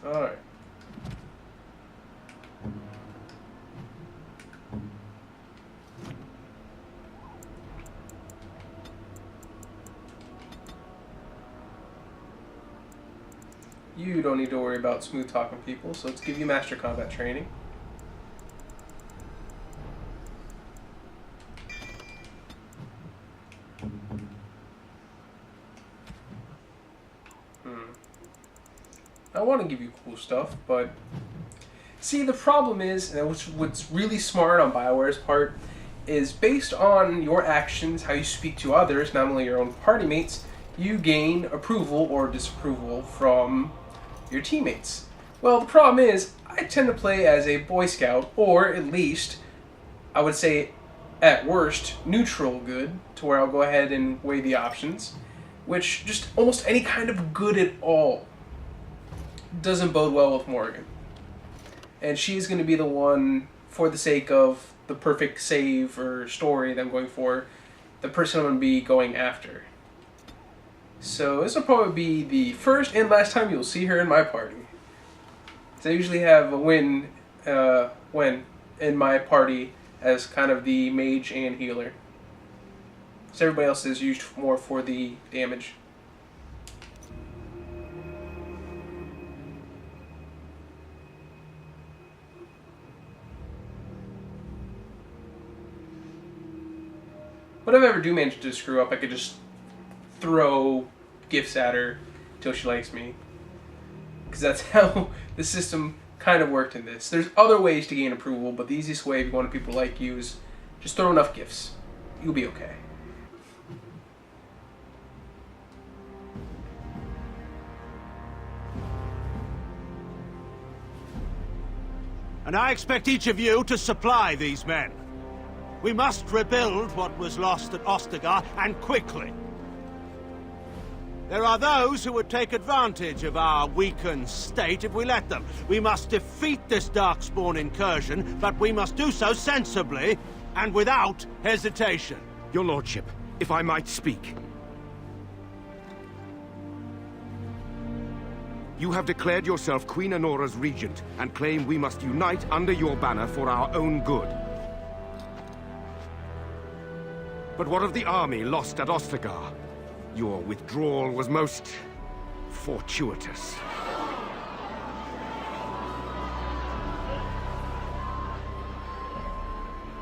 Alright. You don't need to worry about smooth talking people, so let's give you master combat training. I want to give you cool stuff, but see, the problem is, and what's really smart on BioWare's part, is based on your actions, how you speak to others, not only your own party mates, you gain approval or disapproval from your teammates. Well, the problem is, I tend to play as a Boy Scout, or at least, I would say, at worst, neutral good, to where I'll go ahead and weigh the options, which just almost any kind of good at all doesn't bode well with Morgan. And she's going to be the one, for the sake of the perfect save or story that I'm going for, the person I'm going to be going after. So this will probably be the first and last time you'll see her in my party. So I usually have a win in my party as kind of the mage and healer. So everybody else is used more for the damage. But if I ever do manage to screw up, I could just throw gifts at her till she likes me. Because that's how the system kind of worked in this. There's other ways to gain approval, but the easiest way if you want people to like you is just throw enough gifts. You'll be okay. And I expect each of you to supply these men. We must rebuild what was lost at Ostagar, and quickly. There are those who would take advantage of our weakened state if we let them. We must defeat this Darkspawn incursion, but we must do so sensibly and without hesitation. Your Lordship, if I might speak. You have declared yourself Queen Anora's regent, and claim we must unite under your banner for our own good. But what of the army lost at Ostagar? Your withdrawal was most fortuitous.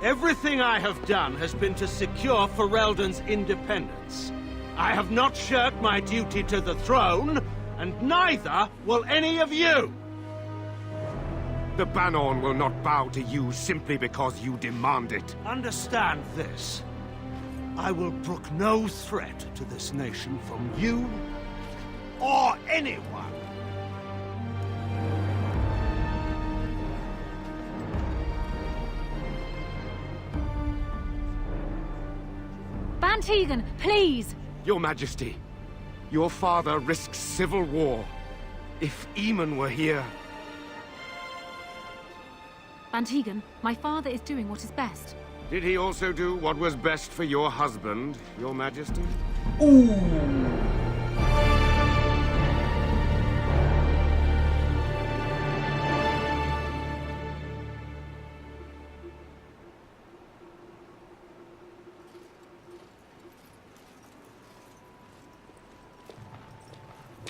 Everything I have done has been to secure Ferelden's independence. I have not shirked my duty to the throne, and neither will any of you! The Banon will not bow to you simply because you demand it. Understand this. I will brook no threat to this nation from you or anyone. Van Tegan, please! Your Majesty, your father risks civil war. If Eamon were here... Van Tegan, my father is doing what is best. Did he also do what was best for your husband, Your Majesty? Ooh.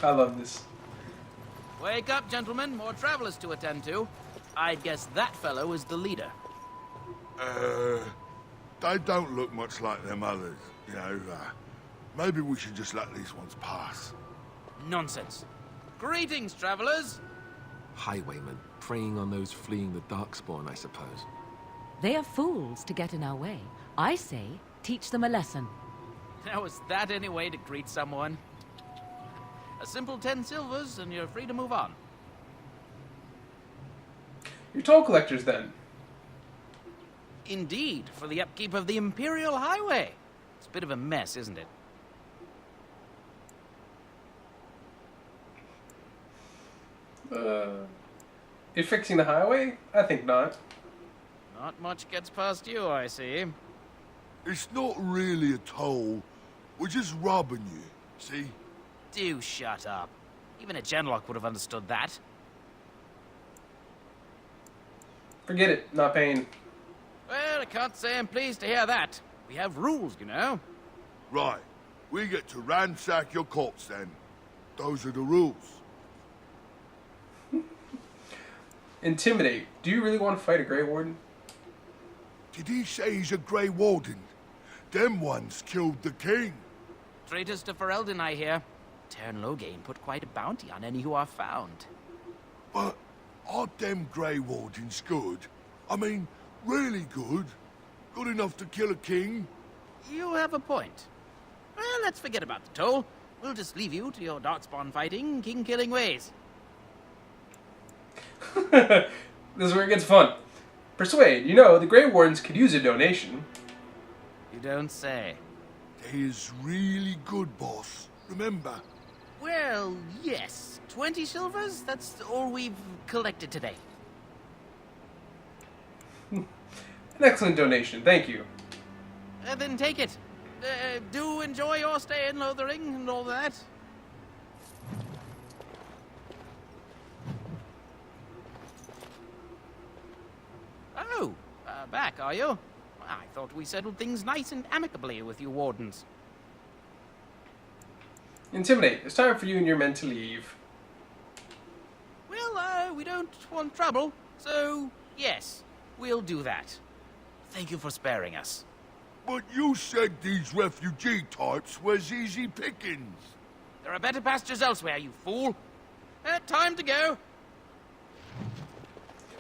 I love this. Wake up, gentlemen. More travelers to attend to. I'd guess that fellow is the leader. They don't look much like them others, you know. Maybe we should just let these ones pass. Nonsense. Greetings, travelers. Highwaymen, preying on those fleeing the Darkspawn, I suppose. They are fools to get in our way. I say, teach them a lesson. Now, is that any way to greet someone? A simple 10 silvers, and you're free to move on. You're toll collectors, then? Indeed, for the upkeep of the Imperial Highway. It's a bit of a mess, isn't it? You're fixing the highway? I think not. Not much gets past you, I see. It's not really a toll. We're just robbing you, see? Do shut up. Even a genlock would have understood that. Forget it. Not paying. Well, I can't say I'm pleased to hear that. We have rules, you know. Right. We get to ransack your corpse then. Those are the rules. Intimidate. Do you really want to fight a Grey Warden? Did he say he's a Grey Warden? Them ones killed the king. Traitors to Ferelden, I hear. Tern Loghain put quite a bounty on any who are found. But aren't them Grey Wardens good? I mean, really good? Good enough to kill a king? You have a point. Well, let's forget about the toll. We'll just leave you to your Darkspawn fighting, king-killing ways. This is where it gets fun. Persuade. You know, the Grey Wardens could use a donation. You don't say. They is really good, boss. Remember? Well, yes. 20 silvers? That's all we've collected today. An excellent donation. Thank you. Then take it. Do enjoy your stay in Lothering and all that. Oh, back, are you? I thought we settled things nice and amicably with you Wardens. Intimidate. It's time for you and your men to leave. Well, we don't want trouble, so yes, we'll do that. Thank you for sparing us. But you said these refugee types was easy pickings. There are better pastures elsewhere, you fool. Time to go.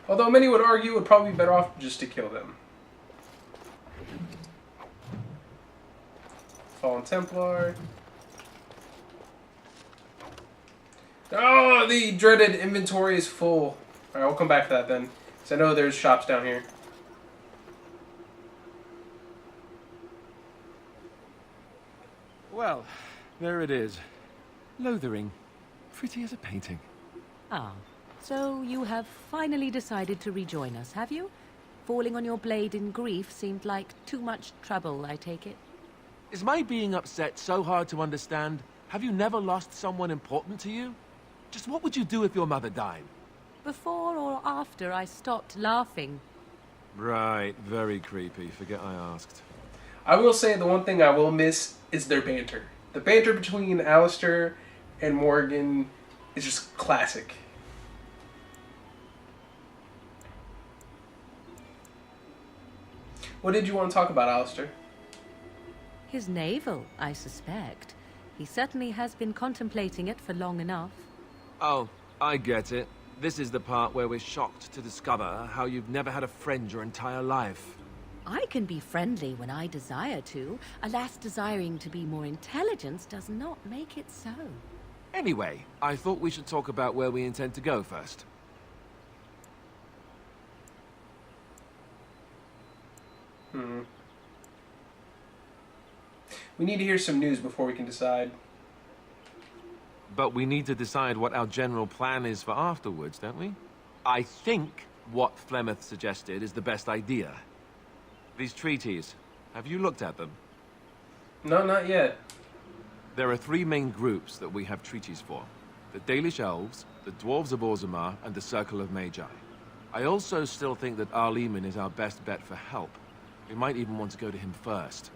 Although many would argue it would probably be better off just to kill them. Fallen Templar. Oh, the dreaded inventory is full. Alright, we'll come back to that then. Because I know there's shops down here. Well, there it is. Lothering. Pretty as a painting. Ah, so you have finally decided to rejoin us, have you? Falling on your blade in grief seemed like too much trouble, I take it. Is my being upset so hard to understand? Have you never lost someone important to you? Just what would you do if your mother died? Before or after I stopped laughing? Right, very creepy. Forget I asked. I will say the one thing I will miss is their banter. The banter between Alistair and Morgan is just classic. What did you want to talk about, Alistair? His navel, I suspect. He certainly has been contemplating it for long enough. Oh, I get it. This is the part where we're shocked to discover how you've never had a friend your entire life. I can be friendly when I desire to. Alas, desiring to be more intelligent does not make it so. Anyway, I thought we should talk about where we intend to go first. We need to hear some news before we can decide. But we need to decide what our general plan is for afterwards, don't we? I think what Flemeth suggested is the best idea. These treaties, have you looked at them? No, not yet. There are three main groups that we have treaties for. The Dalish Elves, the Dwarves of Orzammar, and the Circle of Magi. I also still think that Arleman is our best bet for help. We might even want to go to him first.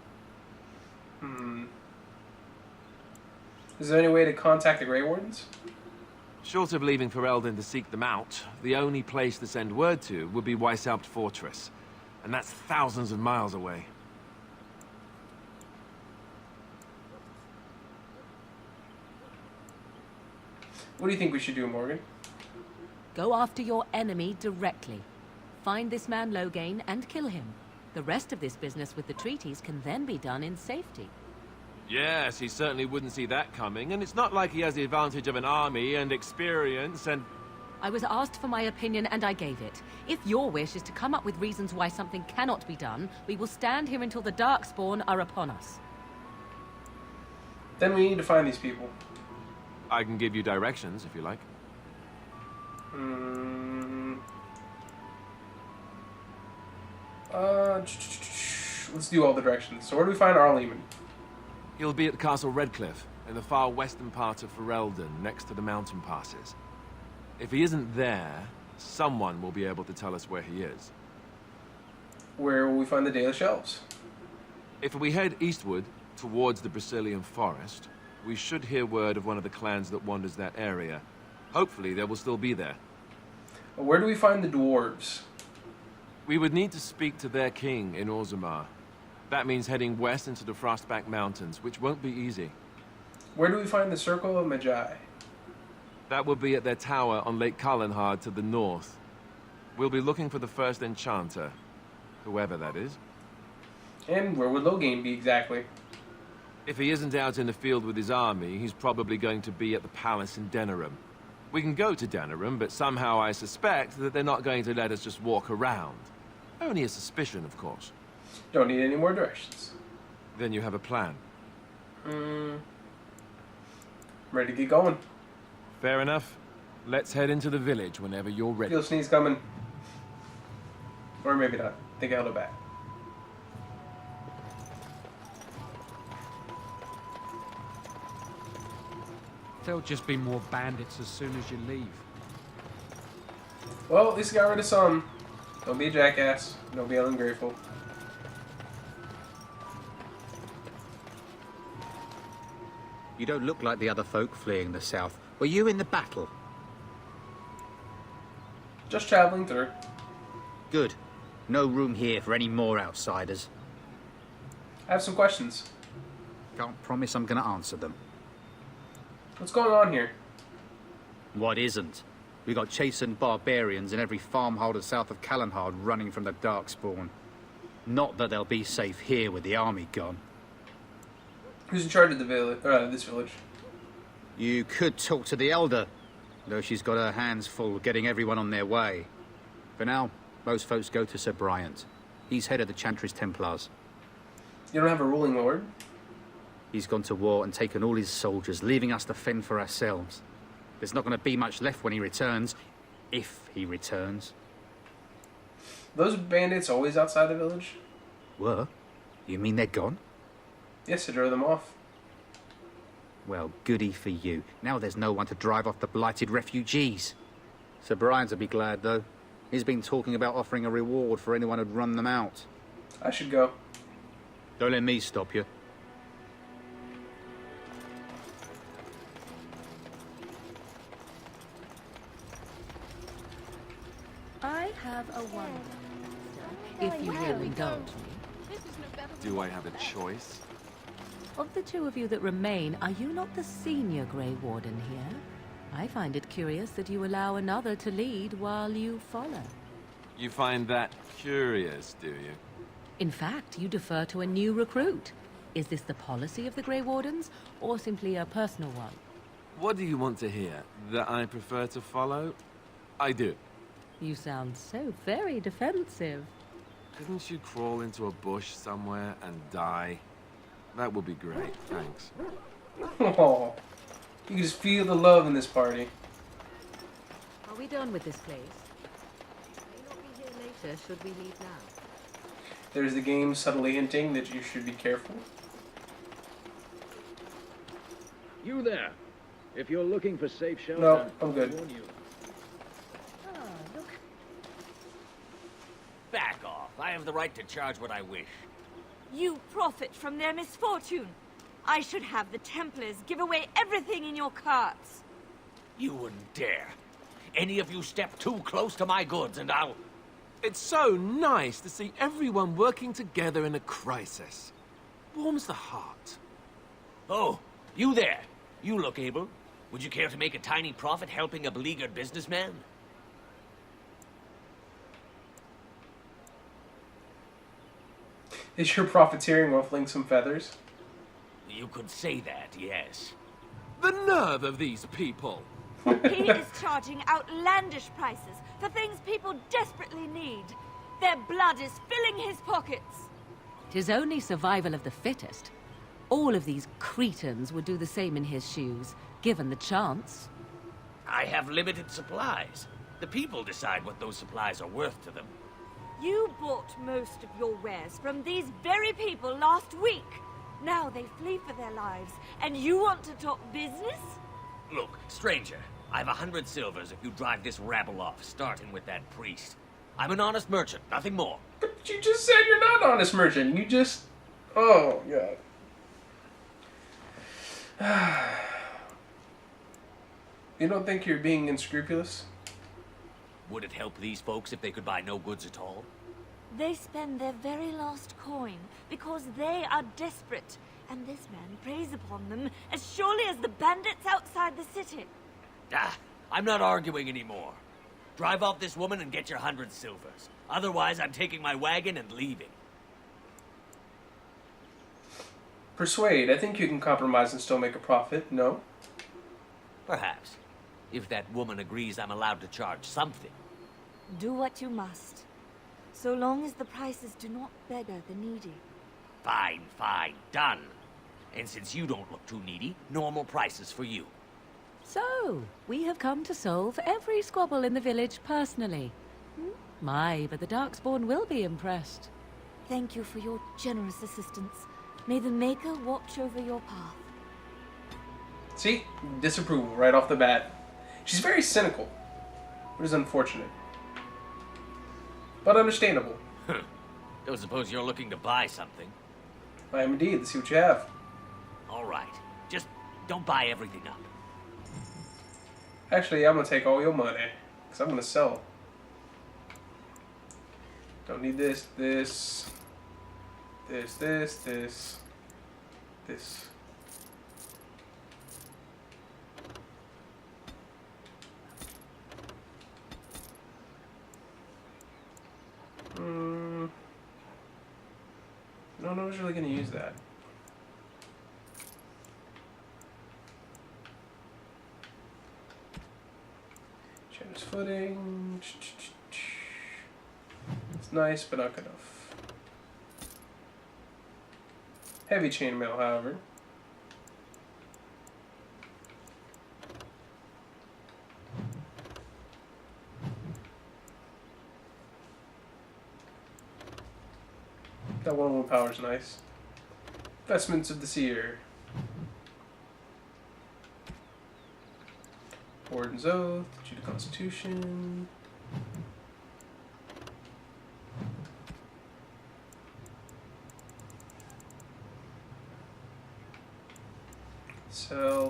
Is there any way to contact the Grey Wardens? Short of leaving Ferelden to seek them out, the only place to send word to would be Weishaupt Fortress. And that's thousands of miles away. What do you think we should do, Morgan? Go after your enemy directly. Find this man Loghain and kill him. The rest of this business with the treaties can then be done in safety. Yes, he certainly wouldn't see that coming, and it's not like he has the advantage of an army and experience and... I was asked for my opinion and I gave it. If your wish is to come up with reasons why something cannot be done, we will stand here until the Darkspawn are upon us. Then we need to find these people. I can give you directions, if you like. let's do all the directions. So where do we find Archdemon? He'll be at Castle Redcliffe, in the far western part of Ferelden, next to the mountain passes. If he isn't there, someone will be able to tell us where he is. Where will we find the Dalish Elves? If we head eastward, towards the Brazilian forest, we should hear word of one of the clans that wanders that area. Hopefully, they will still be there. Where do we find the dwarves? We would need to speak to their king in Orzammar. That means heading west into the Frostback Mountains, which won't be easy. Where do we find the Circle of Magi? That will be at their tower on Lake Carlinhard to the north. We'll be looking for the first enchanter, whoever that is. And where would Loghain be exactly? If he isn't out in the field with his army, he's probably going to be at the palace in Denerim. We can go to Denerim, but somehow I suspect that they're not going to let us just walk around. Only a suspicion, of course. Don't need any more directions. Then you have a plan. Ready to get going. Fair enough. Let's head into the village whenever you're ready. Feel sneeze coming. Or maybe not. Think I held it back. There'll just be more bandits as soon as you leave. Well, at least I got rid of some. Don't be a jackass. Don't be ungrateful. You don't look like the other folk fleeing the south. Were you in the battle? Just traveling through. Good. No room here for any more outsiders. I have some questions. Can't promise I'm going to answer them. What's going on here? What isn't? We got chastened barbarians in every farmholder south of Carlinhard running from the Darkspawn. Not that they'll be safe here with the army gone. Who's in charge of the village? This village? You could talk to the Elder, though she's got her hands full getting everyone on their way. For now, most folks go to Sir Bryant. He's head of the Chantry's Templars. You don't have a ruling lord? He's gone to war and taken all his soldiers, leaving us to fend for ourselves. There's not going to be much left when he returns. If he returns. Those bandits always outside the village? Were? You mean they're gone? Yes, I drove them off. Well, goody for you. Now there's no one to drive off the blighted refugees. Sir Brian's will be glad, though. He's been talking about offering a reward for anyone who'd run them out. I should go. Don't let me stop you. I have a wonder, if you will indulge me. Do I have a choice? Of the two of you that remain, are you not the senior Grey Warden here? I find it curious that you allow another to lead while you follow. You find that curious, do you? In fact, you defer to a new recruit. Is this the policy of the Grey Wardens, or simply a personal one? What do you want to hear? That I prefer to follow? I do. You sound so very defensive. Couldn't you crawl into a bush somewhere and die? That would be great, thanks. Oh, you can just feel the love in this party. Are we done with this place? May not be here later, should we leave now? There's the game subtly hinting that you should be careful. You there. If you're looking for safe shelter, No, I'm good. I warn you. Back off. I have the right to charge what I wish. You profit from their misfortune. I should have the Templars give away everything in your carts. You wouldn't dare. Any of you step too close to my goods and I'll... It's so nice to see everyone working together in a crisis. Warms the heart. Oh, you there. You look able. Would you care to make a tiny profit helping a beleaguered businessman? Is your profiteering ruffling some feathers? You could say that, yes. The nerve of these people! He is charging outlandish prices for things people desperately need. Their blood is filling his pockets. 'Tis only survival of the fittest. All of these cretins would do the same in his shoes, given the chance. I have limited supplies. The people decide what those supplies are worth to them. You bought most of your wares from these very people last week. Now they flee for their lives, and you want to talk business? Look, stranger, I've 100 silvers if you drive this rabble off, starting with that priest. I'm an honest merchant, nothing more. But you just said you're not an honest merchant. You just... Oh, God. You don't think you're being unscrupulous? Would it help these folks if they could buy no goods at all? They spend their very last coin because they are desperate, and this man preys upon them as surely as the bandits outside the city. Ah, I'm not arguing anymore. Drive off this woman and get your 100 silvers. Otherwise, I'm taking my wagon and leaving. Persuade. I think you can compromise and still make a profit, no? Perhaps. If that woman agrees I'm allowed to charge something. Do what you must, so long as the prices do not beggar the needy. Fine, fine, done. And since you don't look too needy, normal prices for you. So, we have come to solve every squabble in the village personally. My, but the Darkspawn will be impressed. Thank you for your generous assistance. May the Maker watch over your path. See? Disapproval right off the bat. She's very cynical, which is unfortunate. But understandable. Don't suppose you're looking to buy something? I am indeed. Let's see what you have. All right. Just don't buy everything up. Actually, I'm going to take all your money, because I'm going to sell. Don't need this, this, this. No one's really going to use that. Change footing. It's nice, but not good enough. Heavy chainmail, however. That one power's nice. Vestments of the Seer. Warden's Oath, Judah Constitution.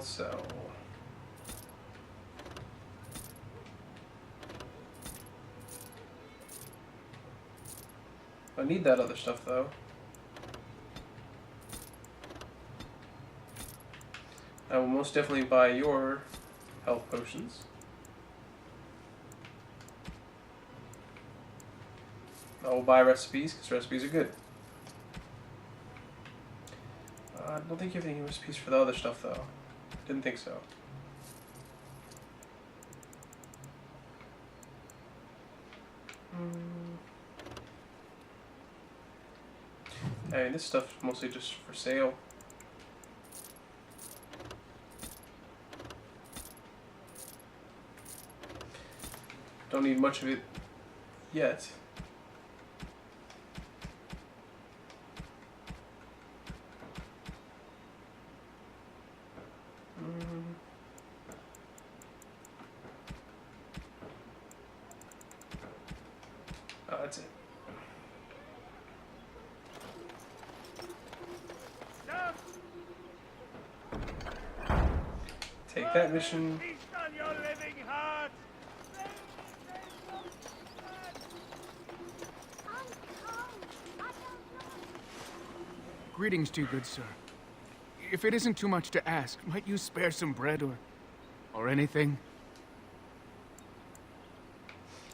Sell. I need that other stuff though. I will most definitely buy your health potions. I will buy recipes because recipes are good. I don't think you have any recipes for the other stuff though. Didn't think so. I mean, this stuff's mostly just for sale. Don't need much of it yet. Oh, that's it. Take that mission. Greetings to you, good sir. If it isn't too much to ask, might you spare some bread or anything?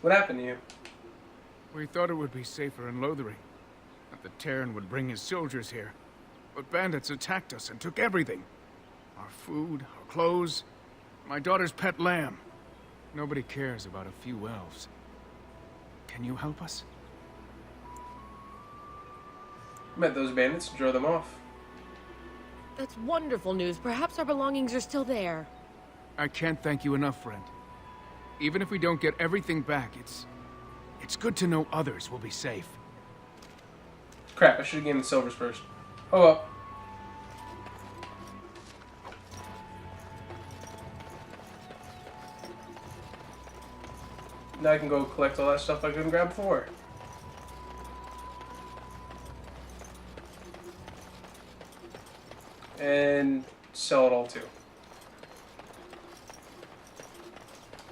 What happened to you? We thought it would be safer in Lothering, that the Terran would bring his soldiers here. But bandits attacked us and took everything. Our food, our clothes, my daughter's pet lamb. Nobody cares about a few elves. Can you help us? Met those bandits and drove them off. That's wonderful news. Perhaps our belongings are still there. I can't thank you enough, friend. Even if we don't get everything back, It's good to know others will be safe. Crap, I should have gained the silvers first. Oh well. Now I can go collect all that stuff I couldn't grab before. And sell it all too.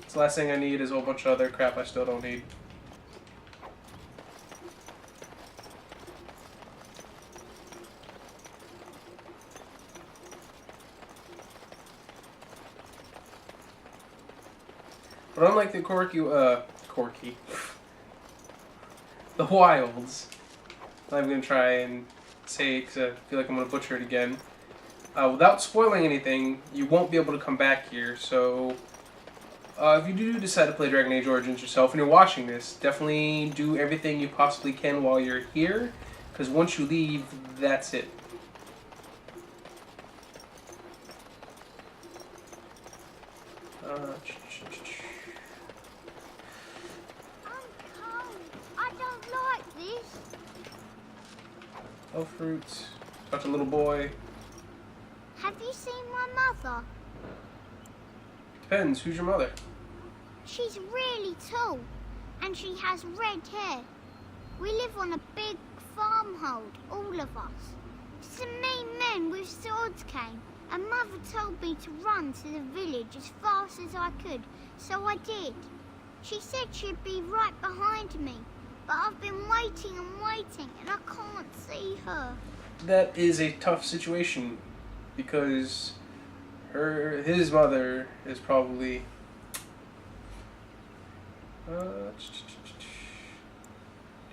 So the last thing I need is a whole bunch of other crap I still don't need. But unlike the the wilds, I'm going to try and say, because I feel like I'm going to butcher it again. Without spoiling anything, you won't be able to come back here, so if you do decide to play Dragon Age Origins yourself and you're watching this, definitely do everything you possibly can while you're here, because once you leave, that's it. Oh, fruits. Talk to little boy. Have you seen my mother? Depends. Who's your mother? She's really tall, and she has red hair. We live on a big farmhold, all of us. Some mean men with swords came, and Mother told me to run to the village as fast as I could, so I did. She said she'd be right behind me, but I've been waiting and waiting, and I can't see her. That is a tough situation, because his mother is probably... you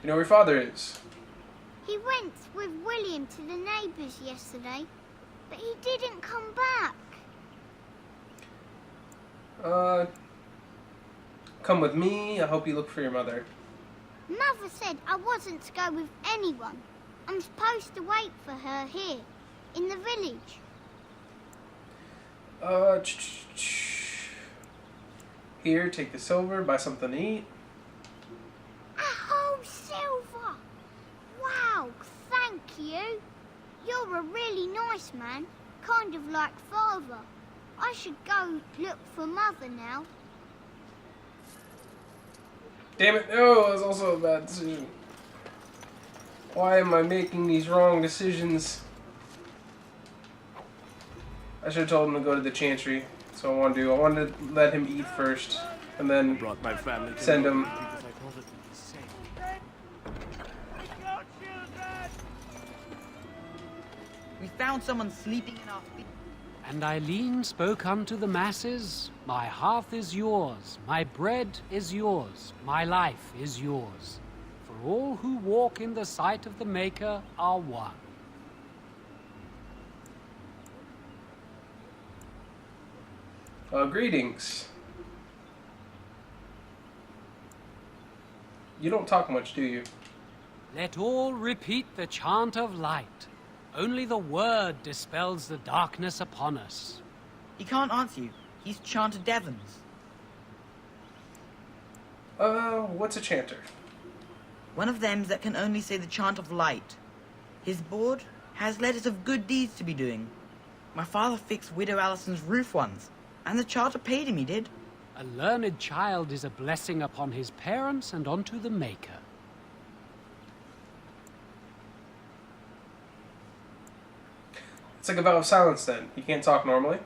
know where your father is? He went with William to the neighbours yesterday, but he didn't come back. Come with me. I hope you look for your mother. Mother said I wasn't to go with anyone. I'm supposed to wait for her here, in the village. Here, take the silver, buy something to eat. A whole silver! Wow, thank you. You're a really nice man, kind of like Father. I should go look for Mother now. Damn it, no, that was also a bad decision. Why am I making these wrong decisions? I should have told him to go to the Chantry. That's what I want to do. I wanted to let him eat first, and then send him. We found someone sleeping in our feet. And Eileen spoke unto the masses, my hearth is yours, my bread is yours, my life is yours. For all who walk in the sight of the Maker are one. Greetings. You don't talk much, do you? Let all repeat the chant of light. Only the word dispels the darkness upon us. He can't answer you. He's chanted Devons. What's a chanter? One of them that can only say the chant of light. His board has letters of good deeds to be doing. My father fixed Widow Allison's roof once, and the charter paid him, he did. A learned child is a blessing upon his parents and onto the Maker. It's like a vow of silence then. He can't talk normally?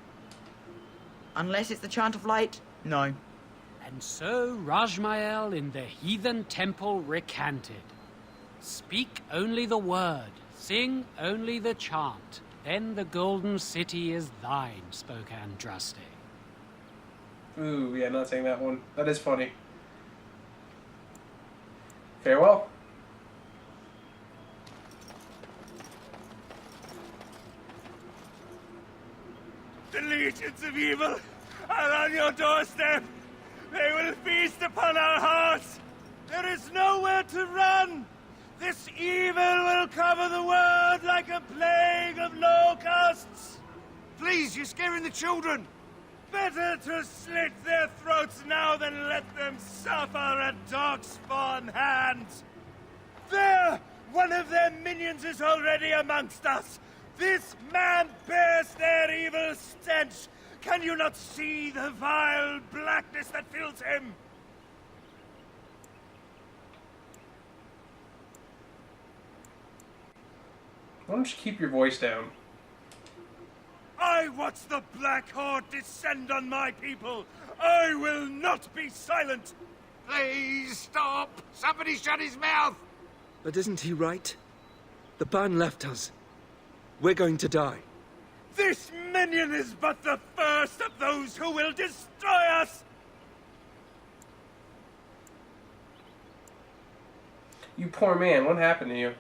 Unless it's the chant of light, no. And so Rajmael in the heathen temple recanted. Speak only the word, sing only the chant, then the golden city is thine, spoke Andraste. Ooh, yeah, not saying that one. That is funny. Farewell. The legions of evil are on your doorstep. They will feast upon our hearts. There is nowhere to run. This evil will cover the world like a plague of locusts. Please, you're scaring the children. Better to slit their throats now than let them suffer at Darkspawn hands. There! One of their minions is already amongst us. This man bears their evil stench. Can you not see the vile blackness that fills him? Why don't you keep your voice down? I watch the Black Horde descend on my people. I will not be silent. Please stop! Somebody shut his mouth! But isn't he right? The ban left us. We're going to die. This minion is but the first of those who will destroy us! You poor man, what happened to you?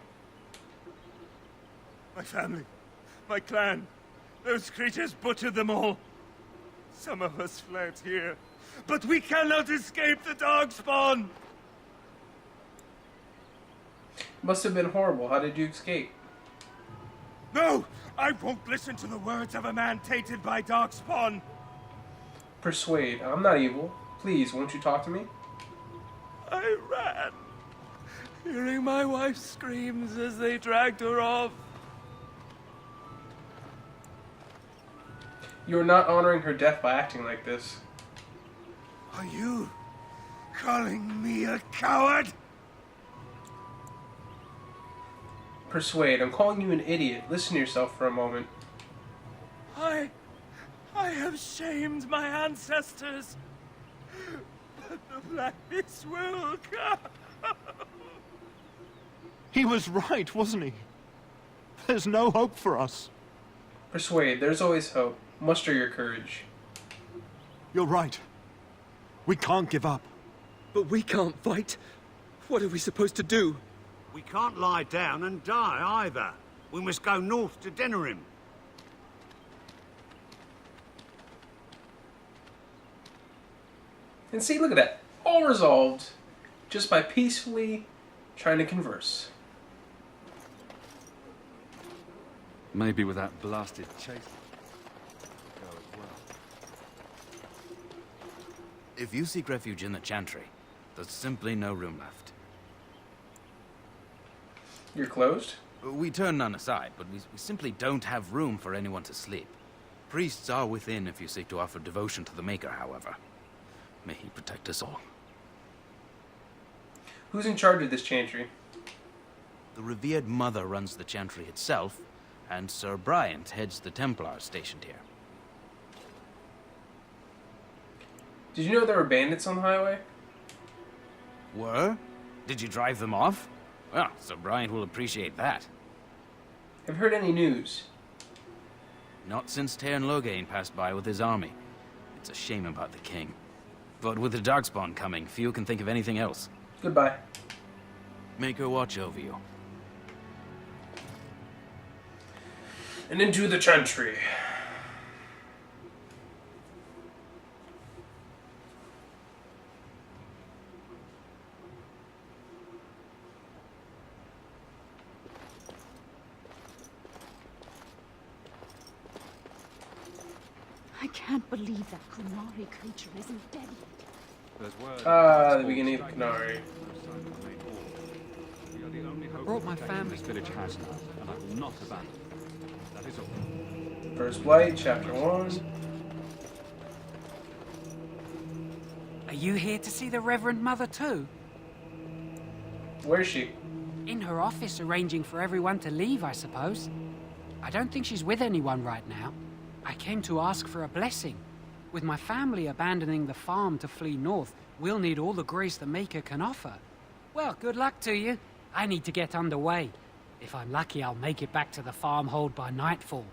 My family, my clan, those creatures butchered them all. Some of us fled here, but we cannot escape the Darkspawn! Must have been horrible. How did you escape? No! I won't listen to the words of a man tainted by Darkspawn! Persuade. I'm not evil. Please, won't you talk to me? I ran, hearing my wife's screams as they dragged her off. You are not honoring her death by acting like this. Are you calling me a coward? Persuade. I'm calling you an idiot. Listen to yourself for a moment. I have shamed my ancestors, but the blackness will come. He was right, wasn't he? There's no hope for us. Persuade. There's always hope. Muster your courage. You're right. We can't give up. But we can't fight. What are we supposed to do? We can't lie down and die either. We must go north to Denerim. And see, look at that. All resolved just by peacefully trying to converse. Maybe with that blasted chase. If you seek refuge in the Chantry, there's simply no room left. You're closed? We turn none aside, but we simply don't have room for anyone to sleep. Priests are within if you seek to offer devotion to the Maker, however. May he protect us all. Who's in charge of this chantry? The revered Mother runs the Chantry itself, and Sir Bryant heads the Templars stationed here. Did you know there were bandits on the highway? Were? Did you drive them off? Well, Sir Bryant will appreciate that. Have you heard any news? Not since Tairn Loghain passed by with his army. It's a shame about the king. But with the Darkspawn coming, few can think of anything else. Goodbye. Make her watch over you. And into the Chantry. I can't believe that Kunari creature isn't dead yet. The beginning of Kunari. I brought my family. This village has now, and I will not abandon it. That is all. First Blight, Chapter 1. Are you here to see the Reverend Mother too? Where's she? In her office arranging for everyone to leave, I suppose. I don't think she's with anyone right now. I came to ask for a blessing. With my family abandoning the farm to flee north, we'll need all the grace the Maker can offer. Well, good luck to you. I need to get underway. If I'm lucky, I'll make it back to the farmhold by nightfall.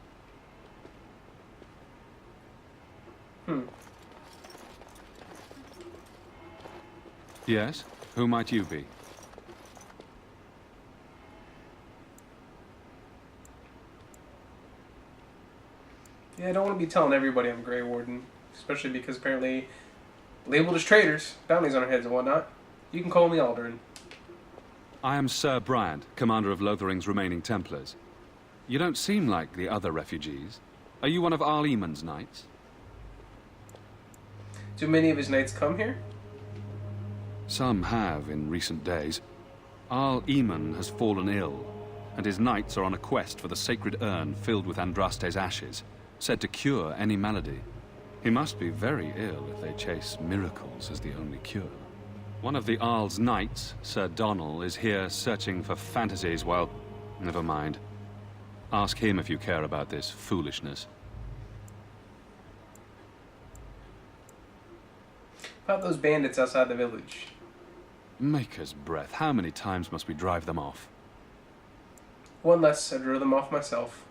Yes? Who might you be? Yeah, I don't want to be telling everybody I'm Grey Warden. Especially because apparently labeled as traitors, bounties on our heads and whatnot. You can call me Aldrin. I am Sir Bryant, commander of Lothering's remaining Templars. You don't seem like the other refugees. Are you one of Arl Eamon's knights? Do many of his knights come here? Some have in recent days. Eamon has fallen ill, and his knights are on a quest for the sacred urn filled with Andraste's ashes, said to cure any malady. He must be very ill if they chase miracles as the only cure. One of the Arl's knights, Sir Donnell, is here searching for fantasies. Well, never mind. Ask him if you care about this foolishness. About those bandits outside the village. Maker's breath, how many times must we drive them off? One less, I drew them off myself.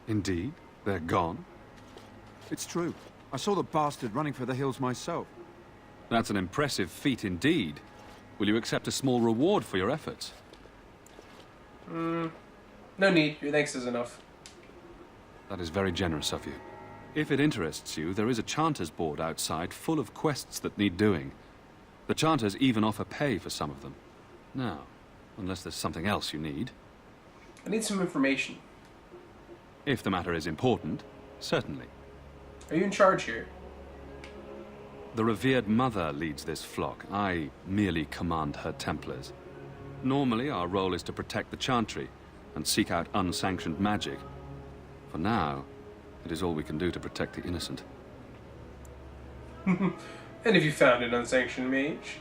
Indeed? They're gone? It's true. I saw the bastard running for the hills myself. That's an impressive feat indeed. Will you accept a small reward for your efforts? No need. Your thanks is enough. That is very generous of you. If it interests you, there is a Chanter's board outside full of quests that need doing. The Chanters even offer pay for some of them. Now, unless there's something else you need. I need some information. If the matter is important, certainly. Are you in charge here? The revered mother leads this flock. I merely command her Templars. Normally, our role is to protect the Chantry and seek out unsanctioned magic. For now, it is all we can do to protect the innocent. And if you found an unsanctioned mage?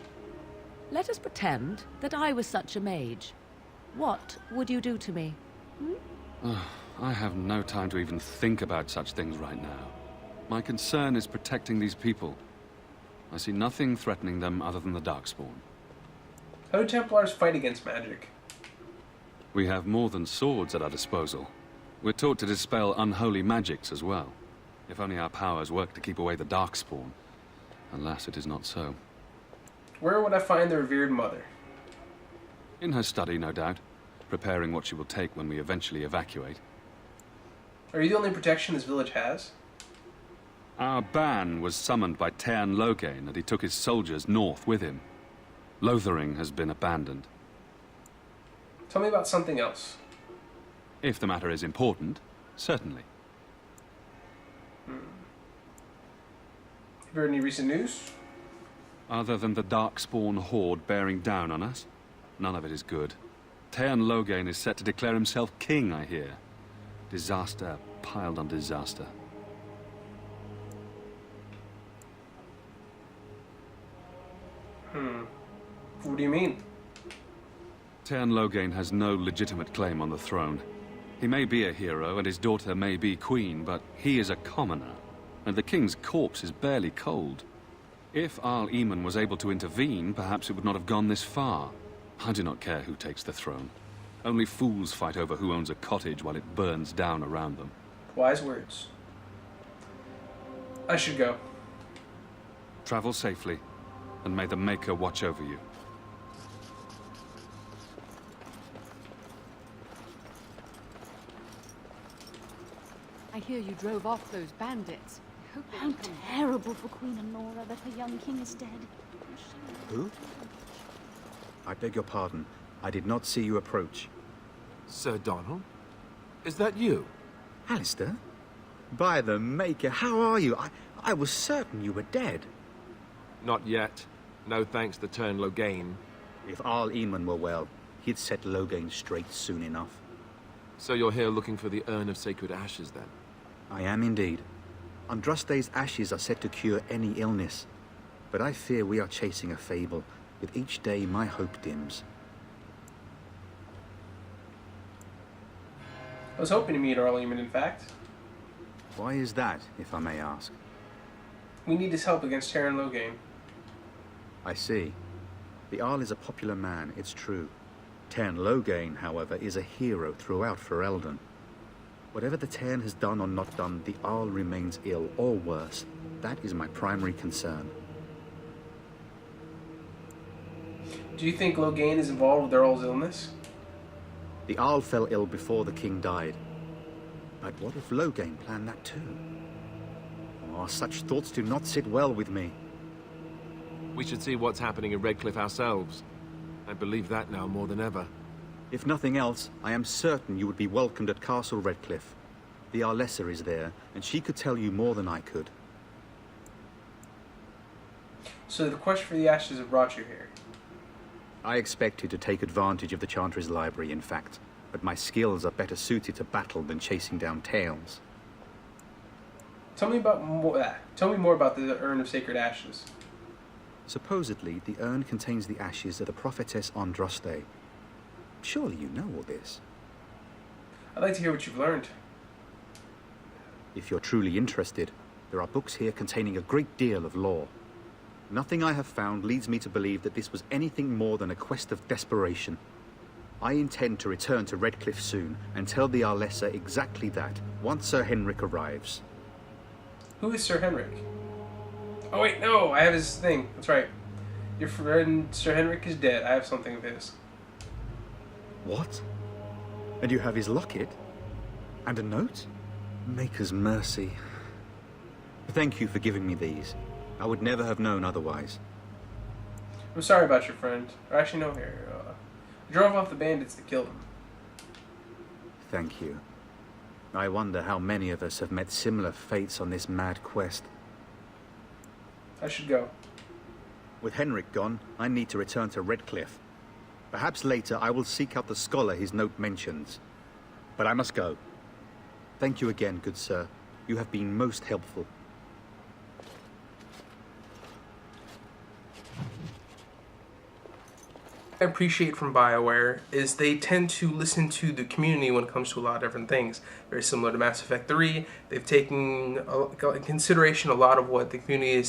Let us pretend that I was such a mage. What would you do to me? I have no time to even think about such things right now. My concern is protecting these people. I see nothing threatening them other than the Darkspawn. How do Templars fight against magic? We have more than swords at our disposal. We're taught to dispel unholy magics as well. If only our powers work to keep away the Darkspawn. Alas, it is not so. Where would I find the revered mother? In her study, no doubt. Preparing what she will take when we eventually evacuate. Are you the only protection this village has? Our ban was summoned by Tairn Loghain, and he took his soldiers north with him. Lothering has been abandoned. Tell me about something else. If the matter is important, certainly. Have you heard any recent news? Other than the Darkspawn horde bearing down on us, none of it is good. Tairn Loghain is set to declare himself king, I hear. Disaster piled on disaster. What do you mean? Tairn Loghain has no legitimate claim on the throne. He may be a hero, and his daughter may be queen, but he is a commoner, and the king's corpse is barely cold. If Eamon was able to intervene, perhaps it would not have gone this far. I do not care who takes the throne. Only fools fight over who owns a cottage while it burns down around them. Wise words. I should go. Travel safely, and may the Maker watch over you. I hear you drove off those bandits. How terrible for Queen Honora that her young king is dead. Who? I beg your pardon. I did not see you approach. Sir Donald? Is that you? Alistair? By the Maker, how are you? I was certain you were dead. Not yet. No thanks to Tairn Loghain. If Eamon were well, he'd set Loghain straight soon enough. So you're here looking for the Urn of Sacred Ashes, then? I am indeed. Andraste's ashes are said to cure any illness. But I fear we are chasing a fable. With each day, my hope dims. I was hoping to meet Earl Eamon, in fact. Why is that, if I may ask? We need his help against Tairn Loghain. I see. The Arl is a popular man, it's true. Tairn Loghain, however, is a hero throughout Ferelden. Whatever the Tairn has done or not done, the Arl remains ill, or worse. That is my primary concern. Do you think Loghain is involved with Earl's illness? The Arl fell ill before the king died. But what if Loghain planned that too? Oh, such thoughts do not sit well with me. We should see what's happening in Redcliffe ourselves. I believe that now more than ever. If nothing else, I am certain you would be welcomed at Castle Redcliffe. The Arlessa is there, and she could tell you more than I could. So the quest for the ashes have brought you here. I expected to take advantage of the Chantry's library, in fact, but my skills are better suited to battle than chasing down tales. Tell me more about the Urn of Sacred Ashes. Supposedly, the urn contains the ashes of the prophetess Andraste. Surely you know all this. I'd like to hear what you've learned. If you're truly interested, there are books here containing a great deal of lore. Nothing I have found leads me to believe that this was anything more than a quest of desperation. I intend to return to Redcliffe soon and tell the Arlessa exactly that, once Sir Henrik arrives. Who is Sir Henrik? Oh wait, no, I have his thing. That's right. Your friend Sir Henrik is dead. I have something of his. What? And you have his locket? And a note? Maker's mercy. Thank you for giving me these. I would never have known otherwise. I'm sorry about your friend. Or actually, no, here. I drove off the bandits that killed him. Thank you. I wonder how many of us have met similar fates on this mad quest. I should go. With Henrik gone, I need to return to Redcliffe. Perhaps later I will seek out the scholar his note mentions. But I must go. Thank you again, good sir. You have been most helpful. I appreciate from BioWare is they tend to listen to the community when it comes to a lot of different things. Very similar to Mass Effect 3. They've taken into consideration a lot of what the community is